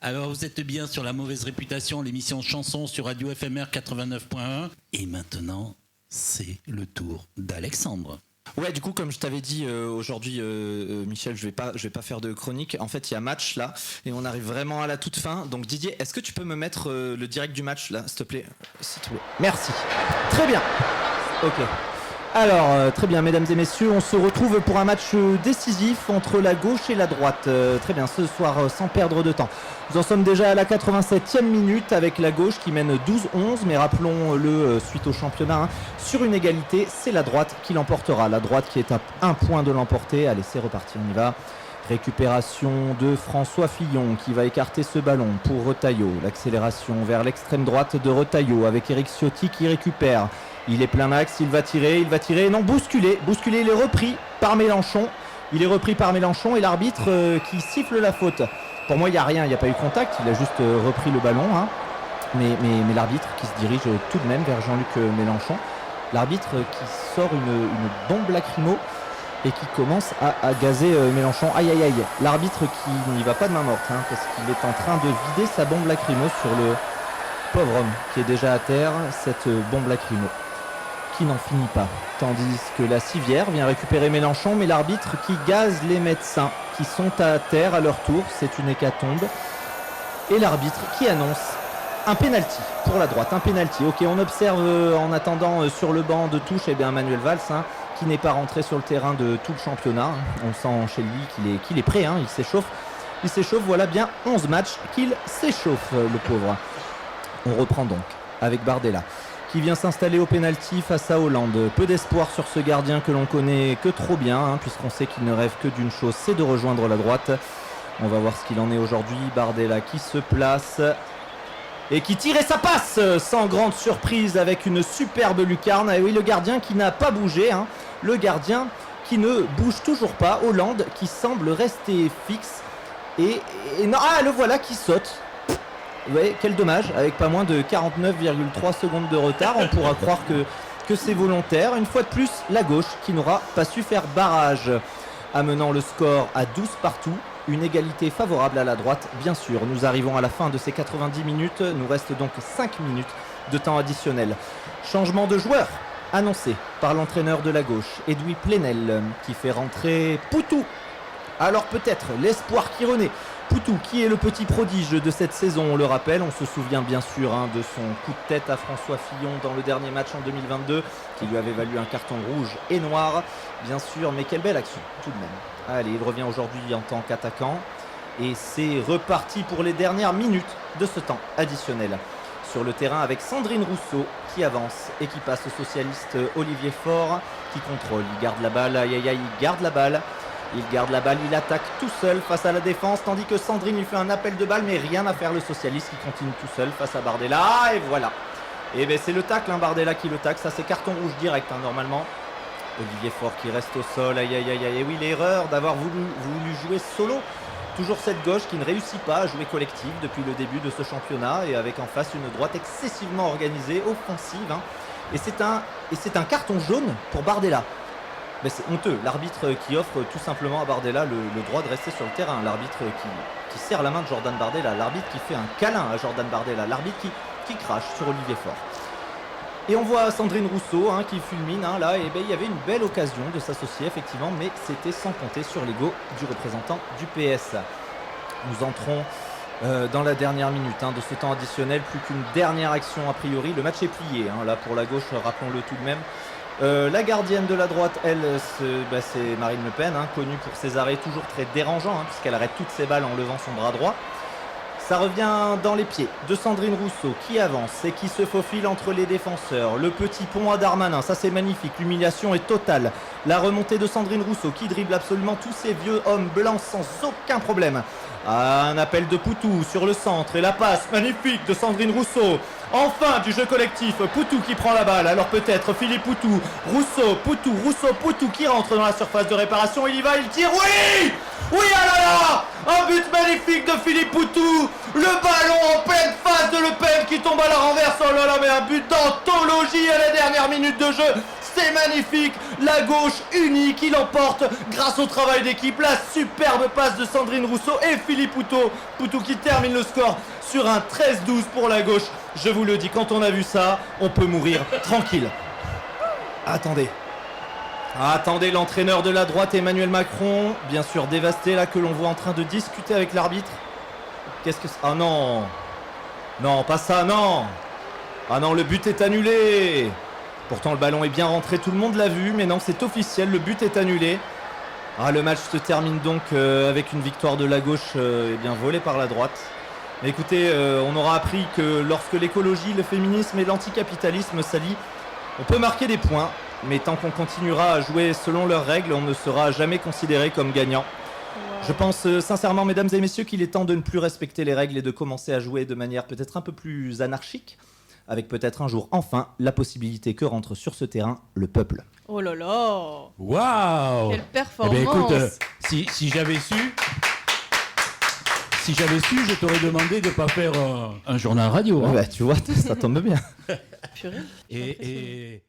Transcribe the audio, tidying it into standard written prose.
Alors vous êtes bien sur La Mauvaise Réputation, l'émission Chanson sur Radio FMR 89.1. Et maintenant, c'est le tour d'Alexandre. Ouais, du coup, comme je t'avais dit aujourd'hui, Michel, je vais pas faire de chronique. En fait, il y a match là, et on arrive vraiment à la toute fin. Donc Didier, est-ce que tu peux me mettre le direct du match là, s'il te plaît ? Merci. Très bien. Ok. Alors, très bien, mesdames et messieurs, on se retrouve pour un match décisif entre la gauche et la droite. Très bien, ce soir, sans perdre de temps. Nous en sommes déjà à la 87e minute avec la gauche qui mène 12-11, mais rappelons-le, suite au championnat, sur une égalité, c'est la droite qui l'emportera. La droite qui est à 1 point de l'emporter. Allez, c'est reparti, on y va. Récupération de François Fillon qui va écarter ce ballon pour Retailleau. L'accélération vers l'extrême droite de Retailleau avec Eric Ciotti qui récupère. Il est plein axe, il va tirer, non, bousculé, il est repris par Mélenchon. Et l'arbitre qui siffle la faute. Pour moi, il n'y a rien, il n'y a pas eu contact, il a juste repris le ballon. Hein. Mais l'arbitre qui se dirige tout de même vers Jean-Luc Mélenchon. L'arbitre qui sort une bombe lacrymo et qui commence à gazer Mélenchon. Aïe aïe aïe, l'arbitre qui n'y va pas de main morte, hein, parce qu'il est en train de vider sa bombe lacrymo sur le pauvre homme qui est déjà à terre, cette bombe lacrymo qui n'en finit pas. Tandis que la civière vient récupérer Mélenchon, mais l'arbitre qui gaze les médecins qui sont à terre à leur tour, c'est une hécatombe. Et l'arbitre qui annonce un pénalty pour la droite, un pénalty. Ok, on observe en attendant sur le banc de touche Manuel Valls, hein, qui n'est pas rentré sur le terrain de tout le championnat. On sent chez lui qu'il est prêt, hein, il s'échauffe, voilà bien 11 matchs qu'il s'échauffe, le pauvre. On reprend donc avec Bardella, qui vient s'installer au pénalty face à Hollande. Peu d'espoir sur ce gardien que l'on connaît que trop bien, hein, puisqu'on sait qu'il ne rêve que d'une chose, c'est de rejoindre la droite. On va voir ce qu'il en est aujourd'hui. Bardella qui se place et qui tire et ça passe sans grande surprise avec une superbe lucarne. Et oui, le gardien qui n'a pas bougé, hein, le gardien qui ne bouge toujours pas. Hollande qui semble rester fixe et non, le voilà qui saute. Ouais, quel dommage, avec pas moins de 49,3 secondes de retard. On pourra croire que c'est volontaire. Une fois de plus, la gauche qui n'aura pas su faire barrage, amenant le score à 12 partout. Une égalité favorable à la droite, bien sûr. Nous arrivons à la fin de ces 90 minutes. Nous reste donc 5 minutes de temps additionnel. Changement de joueur annoncé par l'entraîneur de la gauche, Edoui Plenel, qui fait rentrer Poutou. Alors peut-être l'espoir qui renaît. Poutou, qui est le petit prodige de cette saison, on le rappelle, on se souvient bien sûr, hein, de son coup de tête à François Fillon dans le dernier match en 2022, qui lui avait valu un carton rouge et noir, bien sûr, mais quelle belle action tout de même. Allez, il revient aujourd'hui en tant qu'attaquant, et c'est reparti pour les dernières minutes de ce temps additionnel. Sur le terrain avec Sandrine Rousseau qui avance et qui passe au socialiste Olivier Faure, qui contrôle, il garde la balle, aïe aïe aïe, il garde la balle. Il garde la balle, il attaque tout seul face à la défense, tandis que Sandrine lui fait un appel de balle, mais rien à faire le socialiste qui continue tout seul face à Bardella. Et voilà. Et bien c'est le tacle, hein, Bardella qui le tacle, ça c'est carton rouge direct, hein, normalement. Olivier Faure qui reste au sol, aïe aïe aïe aïe. Et oui, l'erreur d'avoir voulu jouer solo. Toujours cette gauche qui ne réussit pas à jouer collective depuis le début de ce championnat, et avec en face une droite excessivement organisée, offensive. Hein. Et c'est un carton jaune pour Bardella. Mais c'est honteux, l'arbitre qui offre tout simplement à Bardella le droit de rester sur le terrain, l'arbitre qui serre la main de Jordan Bardella, l'arbitre qui fait un câlin à Jordan Bardella, l'arbitre qui crache sur Olivier Faure. Et on voit Sandrine Rousseau, hein, qui fulmine, hein, là, et ben, il y avait une belle occasion de s'associer effectivement, mais c'était sans compter sur l'ego du représentant du PS. Nous entrons dans la dernière minute, hein, de ce temps additionnel, plus qu'une dernière action a priori, le match est plié, hein, là pour la gauche, rappelons-le tout de même. La gardienne de la droite, elle, c'est Marine Le Pen, hein, connue pour ses arrêts toujours très dérangeants, hein, puisqu'elle arrête toutes ses balles en levant son bras droit. Ça revient dans les pieds de Sandrine Rousseau qui avance et qui se faufile entre les défenseurs. Le petit pont à Darmanin, ça c'est magnifique, l'humiliation est totale. La remontée de Sandrine Rousseau qui dribble absolument tous ces vieux hommes blancs sans aucun problème. Un appel de Poutou sur le centre et la passe magnifique de Sandrine Rousseau. Enfin du jeu collectif, Poutou qui prend la balle, alors peut-être Philippe Poutou, Rousseau, Poutou qui rentre dans la surface de réparation, il y va, il tire, oui! Oui, ah là là! Un but magnifique de Philippe Poutou, le ballon en pleine face de Le Pen qui tombe à la renverse, oh là là, mais un but d'anthologie à la dernière minute de jeu, C'est magnifique. La gauche unie qui l'emporte grâce au travail d'équipe. La superbe passe de Sandrine Rousseau et Philippe Poutot. Poutot qui termine le score sur un 13-12 pour la gauche. Je vous le dis, quand on a vu ça, on peut mourir tranquille. Attendez, l'entraîneur de la droite, Emmanuel Macron, bien sûr dévasté là, que l'on voit en train de discuter avec l'arbitre. Qu'est-ce que c'est? Ah non. Non, pas ça, non. Ah non, le but est annulé. Pourtant le ballon est bien rentré, tout le monde l'a vu, mais non, c'est officiel, le but est annulé. Ah, le match se termine donc avec une victoire de la gauche bien volée par la droite. Mais écoutez, on aura appris que lorsque l'écologie, le féminisme et l'anticapitalisme s'allient, on peut marquer des points, mais tant qu'on continuera à jouer selon leurs règles, on ne sera jamais considéré comme gagnant. Je pense sincèrement, mesdames et messieurs, qu'il est temps de ne plus respecter les règles et de commencer à jouer de manière peut-être un peu plus anarchique, avec peut-être un jour enfin la possibilité que rentre sur ce terrain le peuple. Oh là là. Waouh! Quelle performance. Eh bien, écoute, si j'avais su, je t'aurais demandé de ne pas faire un journal radio. Hein. Ouais, tu vois, ça tombe bien. Purée. Et